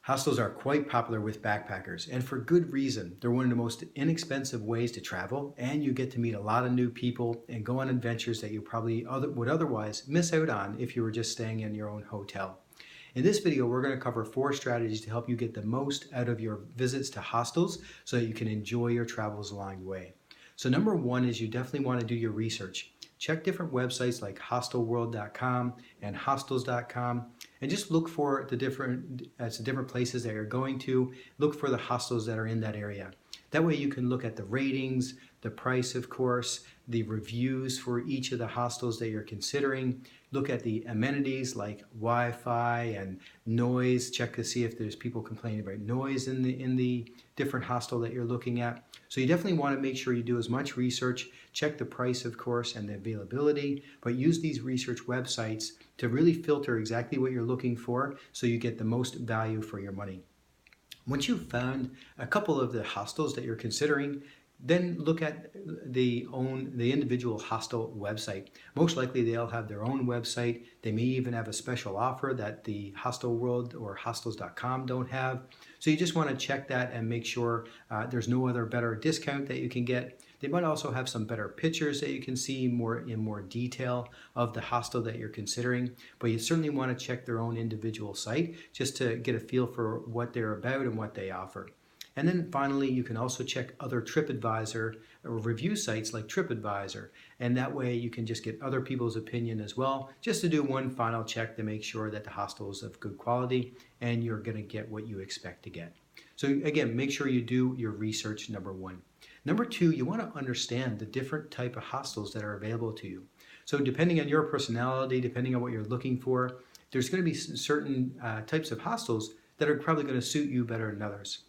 Hostels are quite popular with backpackers, and for good reason. They're one of the most inexpensive ways to travel, and you get to meet a lot of new people and go on adventures that you probably would otherwise miss out on if you were just staying in your own hotel. In this video, we're going to cover 4 strategies to help you get the most out of your visits to hostels so that you can enjoy your travels along the way. So number 1 is you definitely want to do your research. Check different websites like hostelworld.com and hostels.com and just look for the different places that you're going to. Look for the hostels that are in that area. That way you can look at the ratings, the price of course, the reviews for each of the hostels that you're considering. Look at the amenities like Wi-Fi and noise. Check to see if there's people complaining about noise in the different hostel that you're looking at. So you definitely want to make sure you do as much research. Check the price of course and the availability, but use these research websites to really filter exactly what you're looking for so you get the most value for your money. Once you've found a couple of the hostels that you're considering, then look at the individual hostel website. Most likely they'll have their own website. They may even have a special offer that the Hostel World or hostels.com don't have. So you just want to check that and make sure there's no other better discount that you can get. They might also have some better pictures that you can see in more detail of the hostel that you're considering, but you certainly want to check their own individual site just to get a feel for what they're about and what they offer. And then finally, you can also check other TripAdvisor or review sites like TripAdvisor. And that way you can just get other people's opinion as well, just to do one final check to make sure that the hostel is of good quality and you're going to get what you expect to get. So again, make sure you do your research, number 1. Number 2, you want to understand the different type of hostels that are available to you. So depending on your personality, depending on what you're looking for, there's going to be certain types of hostels that are probably going to suit you better than others.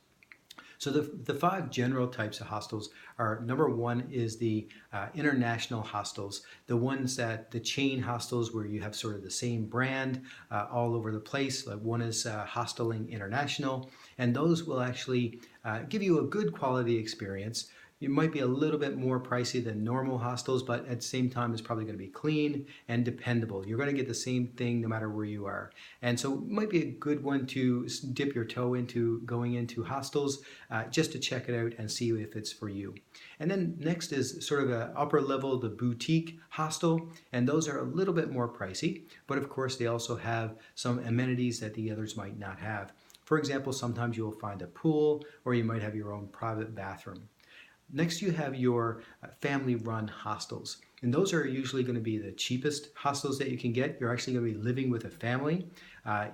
So the 5 general types of hostels are, number 1 is the international hostels, the ones that the chain hostels where you have sort of the same brand all over the place. Like one is Hosteling International, and those will actually give you a good quality experience. It might be a little bit more pricey than normal hostels, but at the same time, it's probably going to be clean and dependable. You're going to get the same thing no matter where you are. And so it might be a good one to dip your toe into going into hostels just to check it out and see if it's for you. And then next is sort of an upper level, the boutique hostel. And those are a little bit more pricey, but of course, they also have some amenities that the others might not have. For example, sometimes you'll find a pool or you might have your own private bathroom. Next, you have your family-run hostels, and those are usually going to be the cheapest hostels that you can get. You're actually going to be living with a family.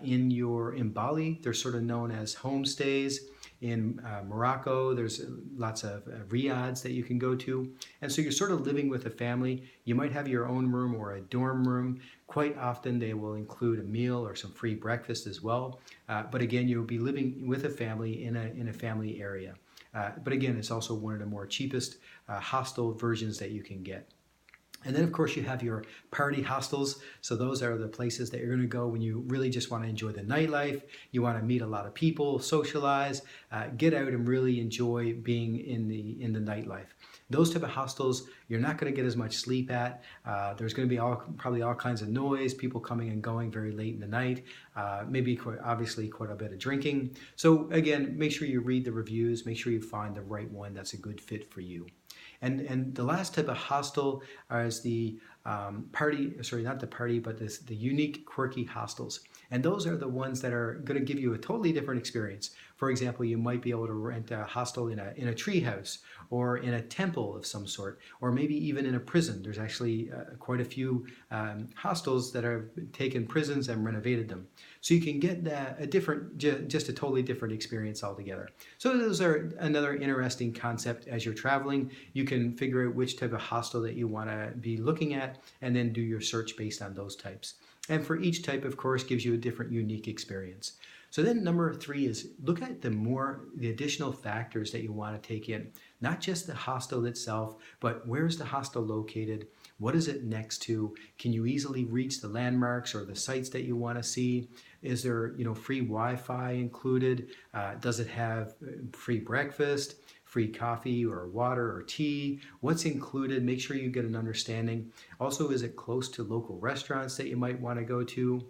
In Bali, they're sort of known as homestays. In Morocco, there's lots of riads that you can go to. And so you're sort of living with a family. You might have your own room or a dorm room. Quite often they will include a meal or some free breakfast as well. But again, you'll be living with a family in a family area. But again, it's also one of the more cheapest hostel versions that you can get. And then, of course, you have your party hostels. So those are the places that you're going to go when you really just want to enjoy the nightlife. You want to meet a lot of people, socialize, get out and really enjoy being in the nightlife. Those type of hostels, you're not going to get as much sleep at. There's going to be probably all kinds of noise, people coming and going very late in the night, maybe obviously quite a bit of drinking. So again, make sure you read the reviews, make sure you find the right one that's a good fit for you. And the last type of hostel is the the unique, quirky hostels. And those are the ones that are going to give you a totally different experience. For example, you might be able to rent a hostel in a tree house or in a temple of some sort, or maybe even in a prison. There's actually quite a few hostels that have taken prisons and renovated them. So you can get just a totally different experience altogether. So those are another interesting concept as you're traveling. You can figure out which type of hostel that you want to be looking at and then do your search based on those types. And for each type, of course, gives you a different unique experience. So then number 3 is look at the additional factors that you want to take in. Not just the hostel itself, but where's the hostel located? What is it next to? Can you easily reach the landmarks or the sites that you want to see? Is there free Wi-Fi included? Does it have free breakfast, free coffee or water or tea? What's included? Make sure you get an understanding. Also, is it close to local restaurants that you might want to go to?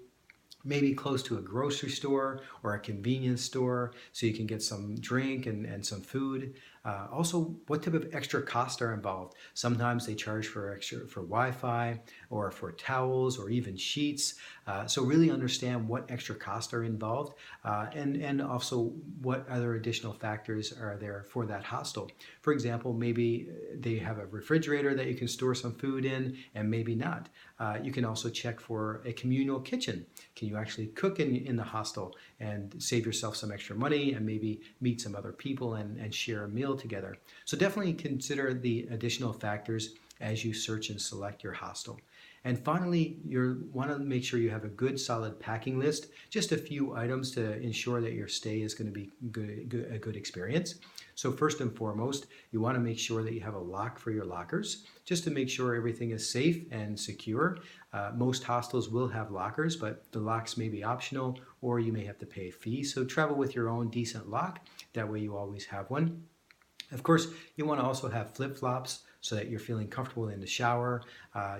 maybe close to a grocery store or a convenience store so you can get some drink and some food. Also, what type of extra costs are involved? Sometimes they charge for extra for Wi-Fi or for towels or even sheets. So really understand what extra costs are involved, and also what other additional factors are there for that hostel. For example, maybe they have a refrigerator that you can store some food in, and maybe not. You can also check for a communal kitchen. Can you actually cook in the hostel and save yourself some extra money and maybe meet some other people and share a meal together? So definitely consider the additional factors as you search and select your hostel. And finally, you want to make sure you have a good solid packing list, just a few items to ensure that your stay is going to be a good experience. So first and foremost, you want to make sure that you have a lock for your lockers, just to make sure everything is safe and secure. Most hostels will have lockers, but the locks may be optional or you may have to pay a fee. So travel with your own decent lock. That way you always have one. Of course, you want to also have flip-flops so that you're feeling comfortable in the shower.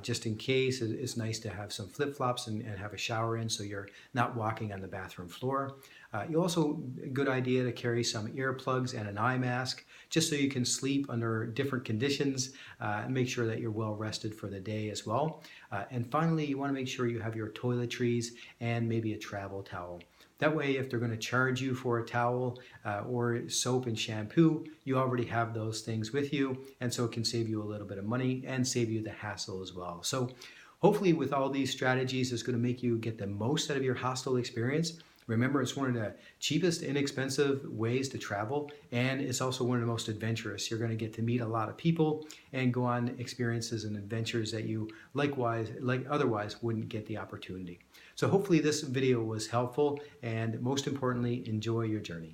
Just in case, it's nice to have some flip-flops and have a shower in so you're not walking on the bathroom floor. You also, a good idea to carry some earplugs and an eye mask just so you can sleep under different conditions and make sure that you're well rested for the day as well. And finally, you want to make sure you have your toiletries and maybe a travel towel. That way, if they're going to charge you for a towel or soap and shampoo, you already have those things with you, and so it can save you a little bit of money and save you the hassle as well. So hopefully with all these strategies, it's going to make you get the most out of your hostel experience. Remember, it's one of the cheapest, inexpensive ways to travel, and it's also one of the most adventurous. You're going to get to meet a lot of people and go on experiences and adventures that you otherwise wouldn't get the opportunity. So hopefully this video was helpful, and most importantly, enjoy your journey.